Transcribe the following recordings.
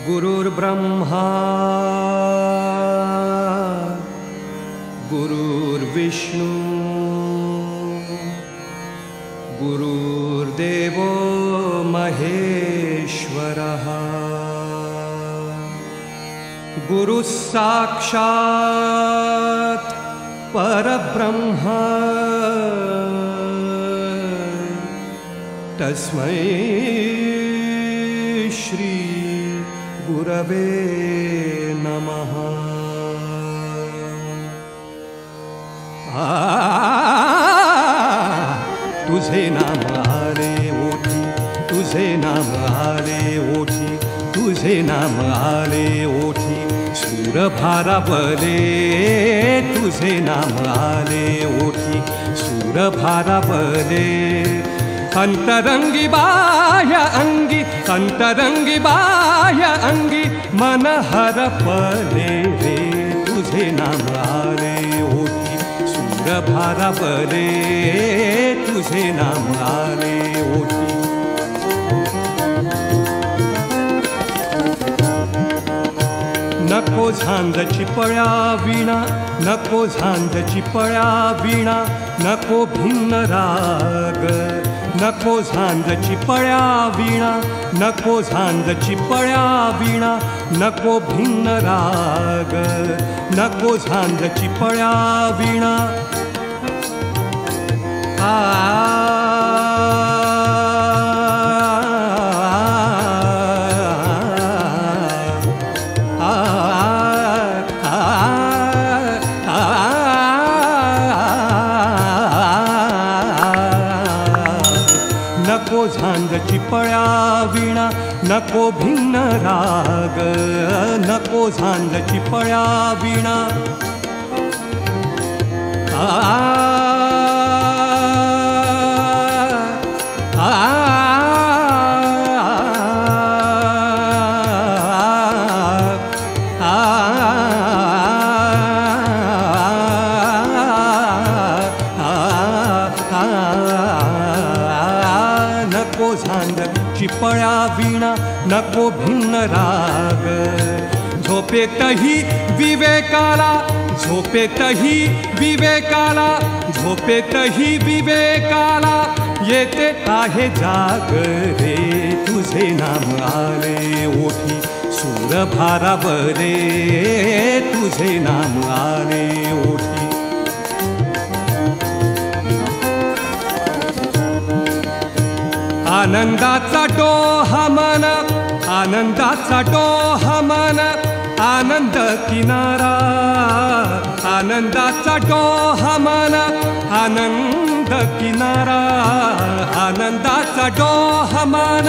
गुरुर्ब्रह्मा गुरुर्विष्णु गुरुर्देवो महेश्वरः गुरुः साक्षात् परब्रह्म तस्मै श्री गुरवे नमः। तुझे नाम आले ओठी, तुझे नाम आले ओठी, तुझे नाम आले ओठी, सूर भारावले तुझे नाम आले ओठी, सूर भारावले अंतरंगी बाह्य अंगी, अंतरंगी बाह्य अंगी, मन हरपले रे तुझे नाम आले ओठी, सूर भारावले तुझे नाम आले ओठी। नको झांजची पळ्या विणा, नको झांजची पळ्या विणा, नको भिन्न राग, नको झांजची पळ्या विणा, नको झांजची पळ्या विणा, नको भिन्न राग, नको झांजची पळ्या विणा। नको झांजची पळ्या विणा, नको भिन्न राग, नको झांजची पळ्या विणा। नको झांजची पळ्या विणा, नको भिन्न राग, झोपेतही विवेकाला, झोपेतही विवेकाला, झोपेतही विवेकाला येते आहे जाग रे तुझे नाम आले ओठी, सूर भारावले तुझे नाम आले ओठी। आनंदाचा डोहा मन, आनंदाचा डोहा मन, आनंद किनारा, आनंदाचा डोहा मन, आनंद किनारा, आनंदाचा डोहा मन।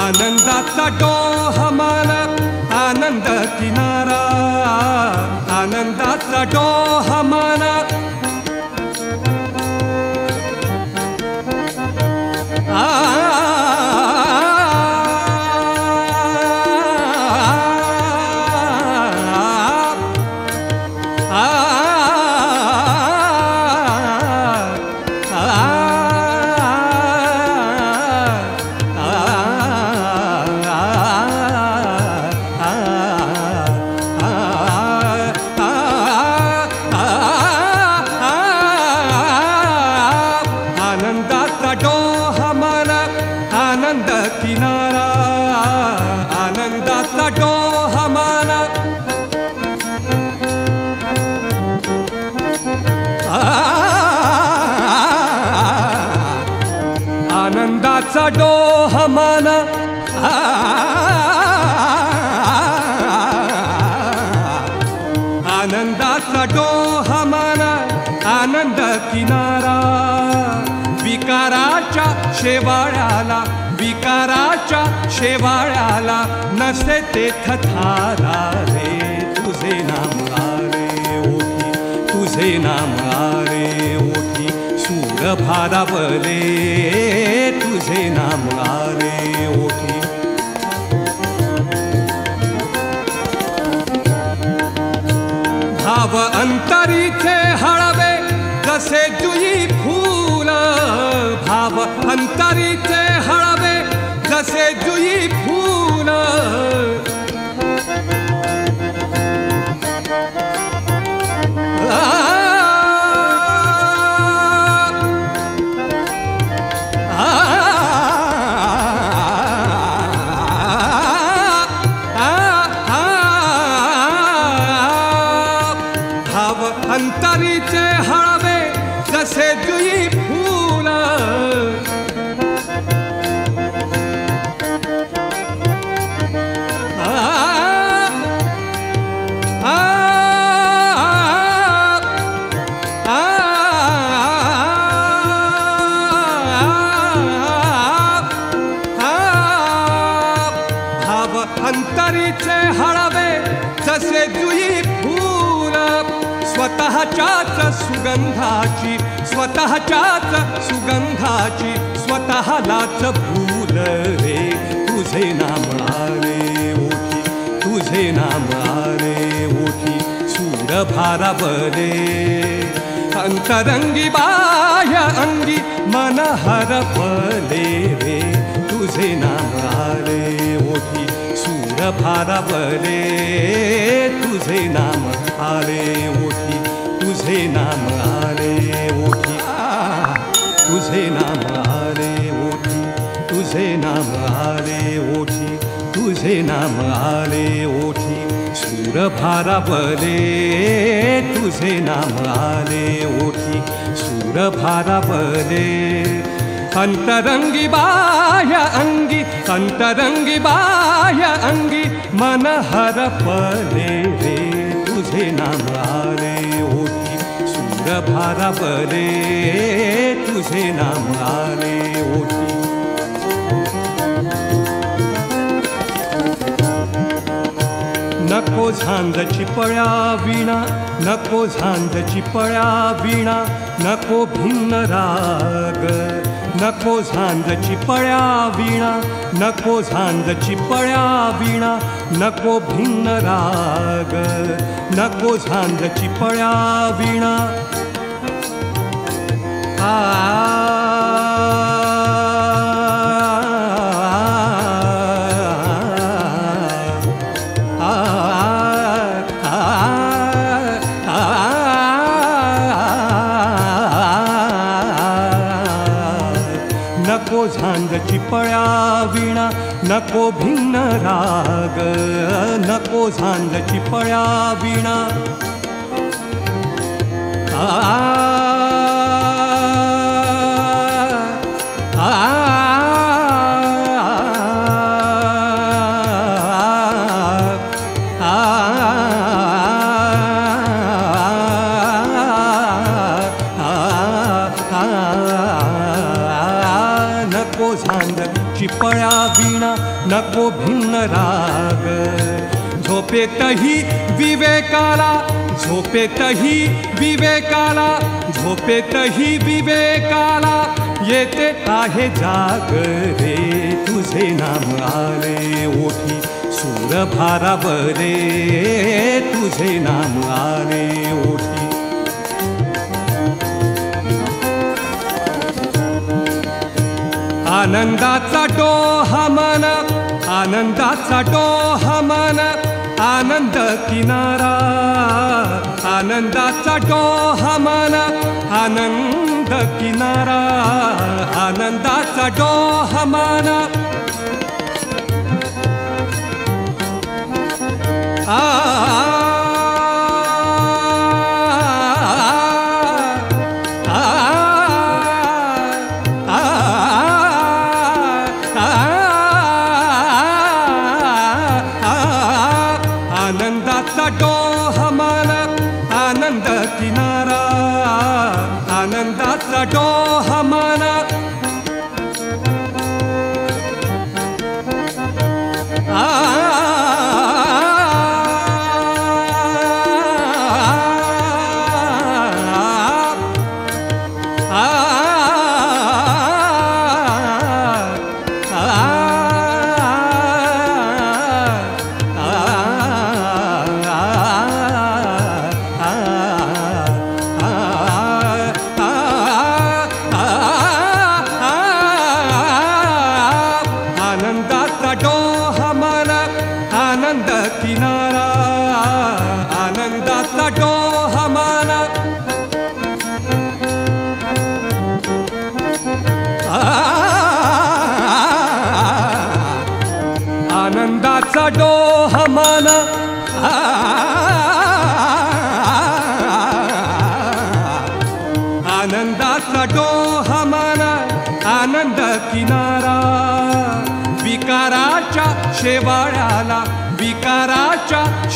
आनंदाचा डोहा मन, आनंद किनारा, आनंदाचा डोहा मन। आनंदाचा डोहा मन, आनंद किनारा, आनंदाचा डोहा मन। आनंदाचा डोहा मन, आनंदाचा डोहा मन, आनंद किनारा, विकाराच्या शेवाळ्याला, विकाराच्या शेवाळ्याला नसे तेथ थारा रे तुझे नाम आले ओठी, तुझे नाम आले ओठी, सूर सूर भारावले तुझे नाम आले ओठी. भाव अंतरीचे हळवे जसे जुई फूल, भाव अंतरीचे हळवे जसे जुई फूल. भाव अंतरीचे हळवे जसे जुई फूल. भाव अंतरीचे हळवे जसे जुई फूल. स्वतःच्याच सुगंधाची, स्वतःच्याच सुगंधाची स्वतःलाच भूल रे. तुझे नाम आले ओठी, तुझे नाम आले ओठी. सूर भारावले अंतरंगी बाह्य अंगी मन हरपले रे. तुझे नाम आले ओठी. सूर भारावले तुझे नाम आले ओठी. तुझे नाम आले ओठी. तुझे नाम आले ओठी. तुझे नाम आले ओठी. तुझे नाम आले ओठी. सूर भारावले तुझे नाम आले ओठी. सूर भारावले अंतरंगी बाह्य अंगी, अंतरंगी बाह्य अंगी मन हरपले रे. तुझे नाम आले ओठी. सूर भारावले तुझे नाम आले ओठी. नको झांजची पळ्या विणा, नको झांजची पळ्या विणा. नको भिन्न राग, नको झांजची पळ्या विणा. नको झांजची पळ्या विणा. नको भिन्न राग, नको झांजची पळ्या विणा. नको झांजची पळ्या विणा. नको भिन्न राग, नको झांजची पळ्या विणा. नको झांजची पळ्या विणा. नको भिन्न राग. झोपेतही विवेकाला, झोपेतही विवेकाला, झोपेतही विवेकाला येते आहे जाग रे. तुझे नाम आले ओठी. सूर भारावले तुझे नाम आले ओठी. आनंदाचा डोहा मन, आनंदाचा डोहा मन. आनंद किनारा, आनंदाचा डोहा मन. आनंद किनारा, आनंदाचा डोहा मन. आनंदाचा डोहा मन. आनंद किनारा, आनंदाचा डोहा मन. आ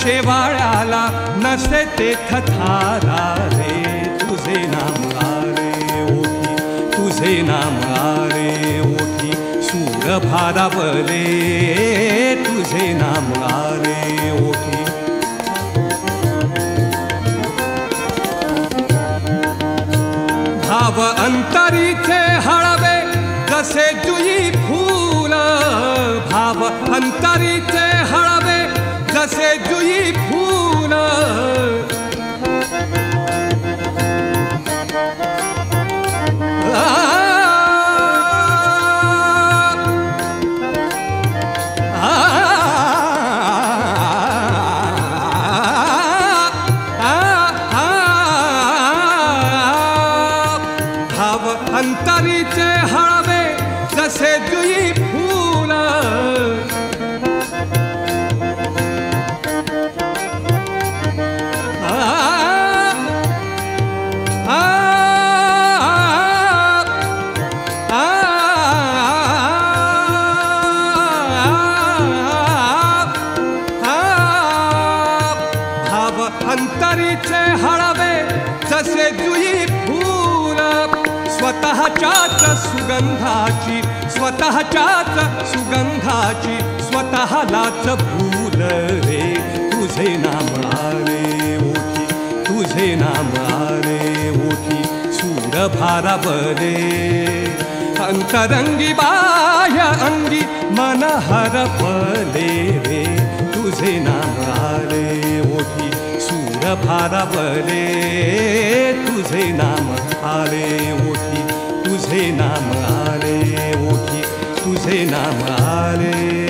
शेवाळ्याला नसे ते थथारा रे तुझे नाम आरे ओठी तुझे नाम आरे ओठी सूर भारावले तुझे नाम आरे ओठी भाव अंतरीचे हळवे जसे जुई फूल भाव अंतरीचे हळवे जसे जुई फूल भाव अंतरीचे हळवे जसे जुई फूल भाव अंतरीचे हळवे जसे जुई फूल स्वतःच्याच सुगंधाची स्वतःच्याच सुगंधाची स्वतःलाच भूल रे तुझे नाम आरे ओठी तुझे नाम आरे ओठी सूर भारावले अंतरंगी बाह्य अंगी मन हरपले रे तुझे नाम आरे ओठी सूर भारावले तुझे नाम आरे ओठी तुझे नाम आरे ओठी तुझे नाम आरे